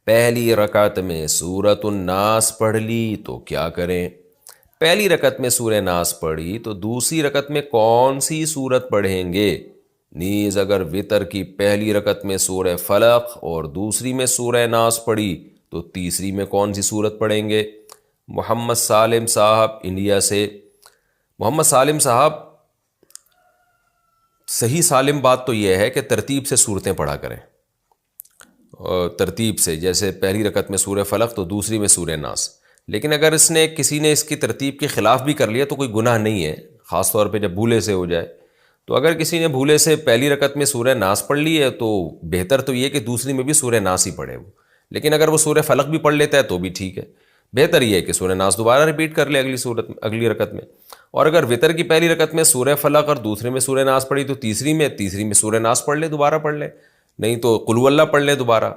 पहली रकत में सूरतुन नास पढ़ ली तो क्या करें? पहली रकत में सूरह नास पढ़ी तो दूसरी रकत में कौन सी सूरत पढ़ेंगे? नीज अगर वितर की पहली रकत में सूरह फलक और दूसरी में सूरह नास पढ़ी तो तीसरी में कौन सी सूरत पढ़ेंगे? मोहम्मद सालिम साहब इंडिया से। मोहम्मद सालिम साहब, सही सालिम बात तो यह है कि तरतीब से सूरतें पढ़ा करें, और तरतीब से, जैसे पहली रकत में सूरह फलक तो दूसरी में सूरह नास। लेकिन अगर किसी ने इसकी तरतीब के ख़िलाफ़ भी कर लिया तो कोई गुनाह नहीं है, ख़ास तौर पे जब भूले से हो जाए। तो अगर किसी ने भूले से पहली रकत में सूरह नास पढ़ ली है तो बेहतर तो ये कि दूसरी में भी सूरह नास ही पढ़े वो। लेकिन अगर वो सूरह फलक भी पढ़ लेता है तो भी ठीक है, बेहतर ये है कि सूरह नास दोबारा रिपीट कर ले अगली रकत में। और अगर वितर की पहली रकत में सूरह फलक और दूसरे में सूरह नास पढ़ी तो तीसरी में सूरह नास पढ़ ले, दोबारा पढ़ ले, नहीं तो कुल हुवल्लाह पढ़ ले दोबारा।